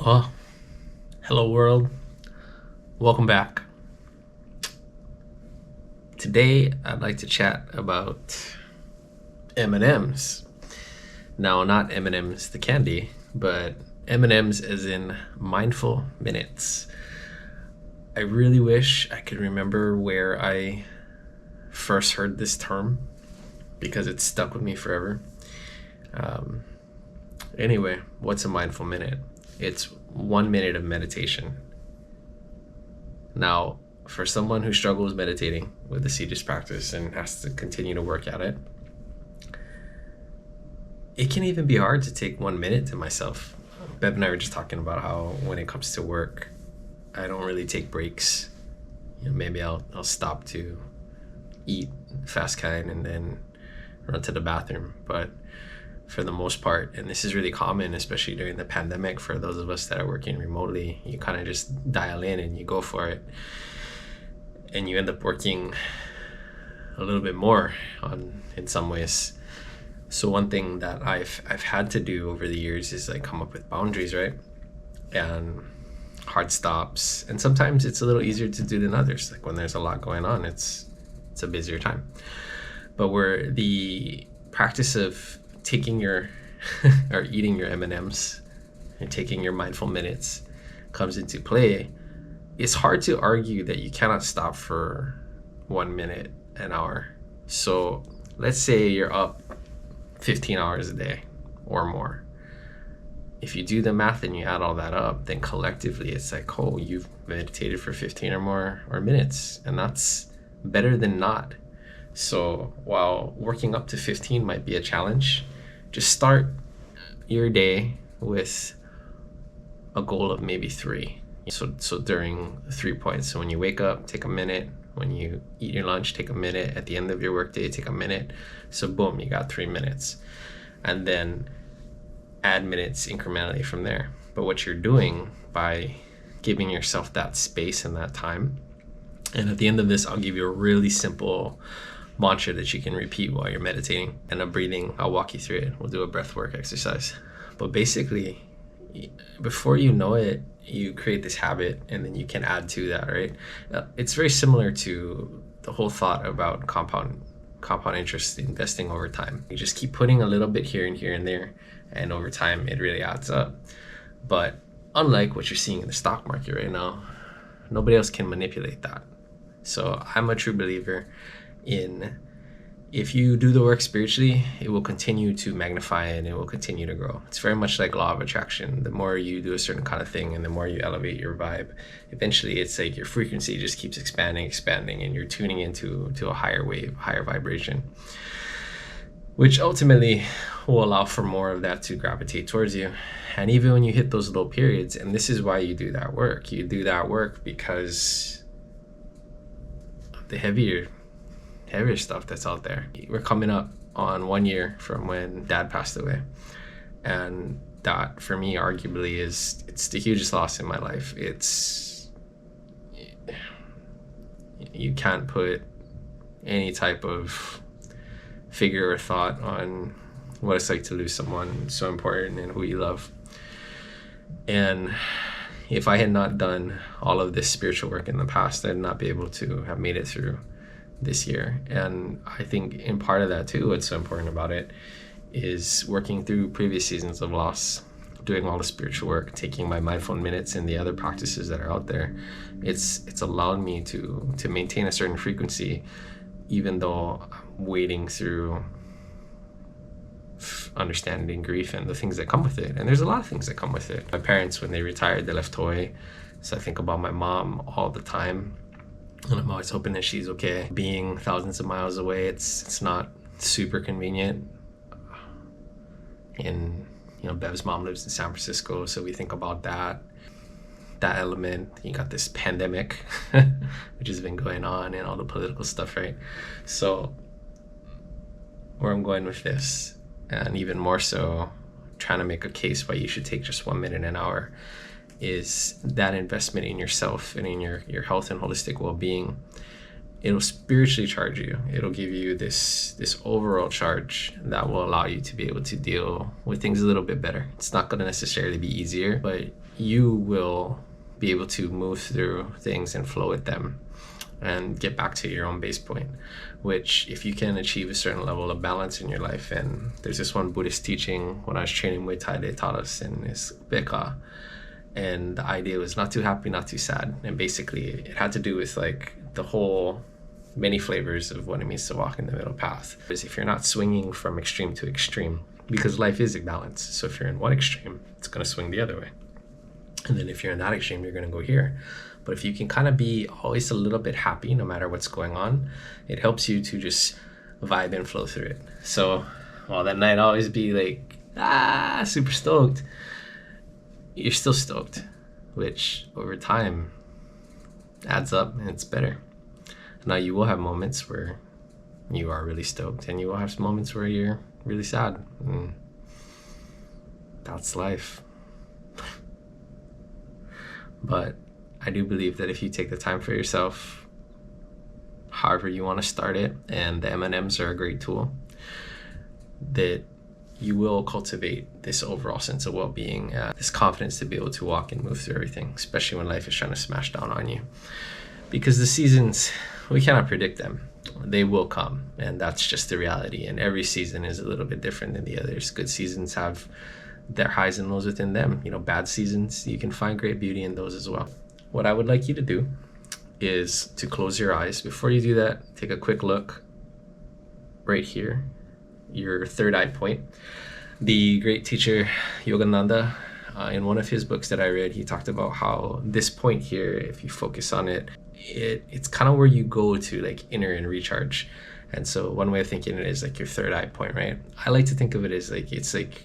Well, hello world. Welcome back. Today I'd like to chat about M&Ms. Now, not M&Ms the candy, but M&Ms as in mindful minutes. I really wish I could remember where I first heard this term because it's stuck with me forever. Anyway, what's a mindful minute? It's 1 minute of meditation. Now, for someone who struggles meditating with the Sieges practice and has to continue to work at it, it can even be hard to take 1 minute to myself. Bev and I were just talking about how when it comes to work, I don't really take breaks. Maybe I'll stop to eat fast kind and then run to the bathroom. But for the most part, and this is really common, especially during the pandemic, for those of us that are working remotely, you kind of just dial in and you go for it. And you end up working a little bit more in some ways. So one thing that I've had to do over the years is like come up with boundaries, right? And hard stops. And sometimes it's a little easier to do than others. Like when there's a lot going on, it's a busier time. But where the practice of taking your or eating your M&Ms and taking your mindful minutes comes into play, it's hard to argue that you cannot stop for 1 minute an hour. So let's say you're up 15 hours a day or more. If you do the math and you add all that up, then collectively it's like, oh, you've meditated for 15 or more minutes, and that's better than not. So while working up to 15 might be a challenge, just start your day with a goal of maybe 3. So during 3 points. So when you wake up, take a minute. When you eat your lunch, take a minute. At the end of your workday, take a minute. So boom, you got 3 minutes. And then add minutes incrementally from there. But what you're doing by giving yourself that space and that time, and at the end of this, I'll give you a really simple mantra that you can repeat while you're meditating. And a breathing, I'll walk you through it. We'll do a breath work exercise. But basically, before you know it, you create this habit, and then you can add to that, right? It's very similar to the whole thought about compound interest investing over time. You just keep putting a little bit here and there, and over time it really adds up. But unlike what you're seeing in the stock market right now, nobody else can manipulate that. So I'm a true believer in, if you do the work spiritually, it will continue to magnify and it will continue to grow. It's very much like law of attraction. The more you do a certain kind of thing and the more you elevate your vibe, eventually it's like your frequency just keeps expanding, and you're tuning into a higher wave, higher vibration, which ultimately will allow for more of that to gravitate towards you. And even when you hit those low periods, and this is why you do that work because the heavier stuff that's out there. We're coming up on 1 year from when Dad passed away, and that for me arguably it's the hugest loss in my life. You can't put any type of figure or thought on what it's like to lose someone so important and who you love. And if I had not done all of this spiritual work in the past, I'd not be able to have made it through this year. And I think in part of that too, what's so important about it is working through previous seasons of loss, doing all the spiritual work, taking my mindful minutes and the other practices that are out there. It's allowed me to maintain a certain frequency, even though I'm wading through understanding grief and the things that come with it. And there's a lot of things that come with it. My parents, when they retired, they left Hawaii. So I think about my mom all the time, and I'm always hoping that she's okay. Being thousands of miles away, it's not super convenient. And Bev's mom lives in San Francisco, so we think about that element. You got this pandemic which has been going on, and all the political stuff, right? So where I'm going with this, and even more so trying to make a case why you should take just 1 minute an hour, is that investment in yourself and in your health and holistic well-being it'll spiritually charge you. It'll give you this overall charge that will allow you to be able to deal with things a little bit better. It's not going to necessarily be easier, but you will be able to move through things and flow with them and get back to your own base point, which if you can achieve a certain level of balance in your life. And there's this one Buddhist teaching when I was training Muay Thai, they taught us in this Beka, and the idea was not too happy, not too sad. And basically it had to do with like the whole many flavors of what it means to walk in the middle path. Is if you're not swinging from extreme to extreme, because life is a balance. So if you're in one extreme, it's going to swing the other way. And then if you're in that extreme, you're going to go here. But if you can kind of be always a little bit happy no matter what's going on, it helps you to just vibe and flow through it. So while that night I'll always be like, super stoked, you're still stoked, which over time adds up and it's better. Now you will have moments where you are really stoked, and you will have moments where you're really sad. And that's life. But I do believe that if you take the time for yourself, however you want to start it, and the M&Ms are a great tool, that you will cultivate this overall sense of well-being, this confidence to be able to walk and move through everything, especially when life is trying to smash down on you. Because the seasons, we cannot predict them. They will come, and that's just the reality. And every season is a little bit different than the others. Good seasons have their highs and lows within them. Bad seasons, you can find great beauty in those as well. What I would like you to do is to close your eyes. Before you do that, take a quick look right here, your third eye point. The great teacher Yogananda, in one of his books that I read, he talked about how this point here, if you focus on it, it's kind of where you go to like inner and recharge. And so one way of thinking it is like your third eye point, right? I like to think of it as like, it's like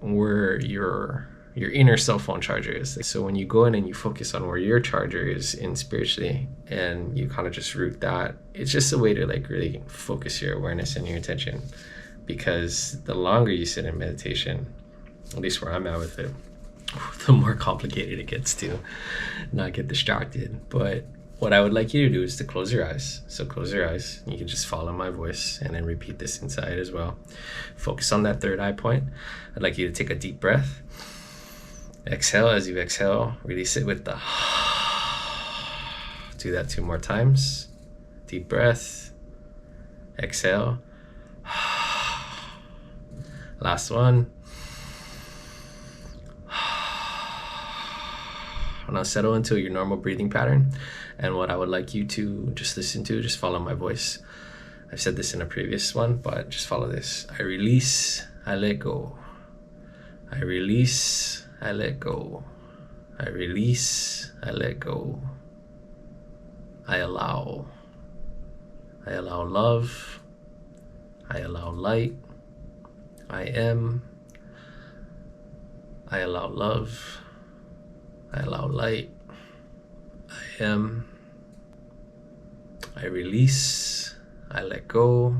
where your inner cell phone charger is. So when you go in and you focus on where your charger is in spiritually, and you kind of just root that, it's just a way to like really focus your awareness and your attention. Because the longer you sit in meditation, at least where I'm at with it, the more complicated it gets to not get distracted. But what I would like you to do is to close your eyes. So close your eyes. You can just follow my voice and then repeat this inside as well. Focus on that third eye point. I'd like you to take a deep breath. Exhale. As you exhale, release it with the do that 2 more times. Deep breath. Exhale. Last one. Now settle into your normal breathing pattern. And what I would like you to just listen to, just follow my voice. I've said this in a previous one, but just follow this. I release, I let go. I release, I let go. I release, I let go. I allow. I allow love. I allow light. I am. I allow love. I allow light. I am. I release. I let go.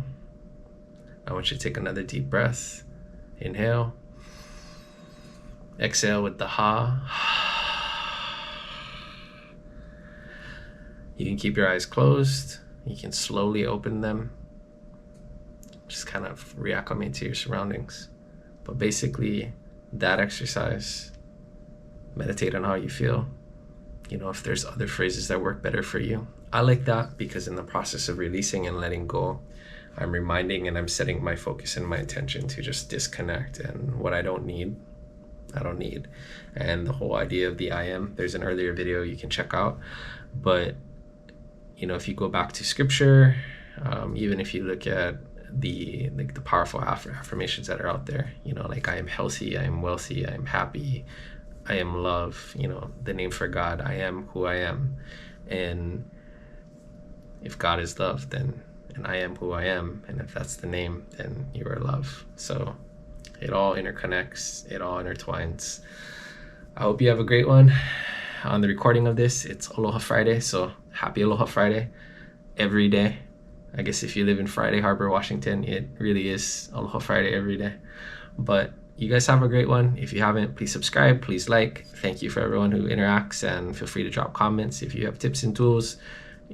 I want you to take another deep breath. Inhale. Exhale with the ha. You can keep your eyes closed. You can slowly open them. Just kind of reacclimate to your surroundings. But basically, that exercise, meditate on how you feel. If there's other phrases that work better for you. I like that because in the process of releasing and letting go, I'm reminding and I'm setting my focus and my attention to just disconnect, and what I don't need, I don't need. And the whole idea of the I am, there's an earlier video you can check out. But, if you go back to scripture, even if you look at the powerful affirmations that are out there, like I am healthy, I am wealthy, I am happy, I am love, the name for God, I am who I am. And if God is love, then, and I am who I am, and if that's the name, then you are love. So it all interconnects, it all intertwines. I hope you have a great one. On the recording of this, it's Aloha Friday, so happy Aloha Friday every day. I guess if you live in Friday Harbor, Washington, it really is Aloha Friday every day. But you guys have a great one. If you haven't, please subscribe, please like. Thank you for everyone who interacts, and feel free to drop comments if you have tips and tools.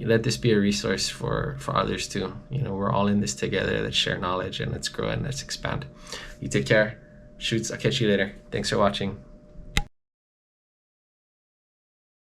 let this be a resource for others too. You know, we're all in this together. Let's share knowledge and let's grow and let's expand. You take care. Shoots. I'll catch you later. Thanks for watching.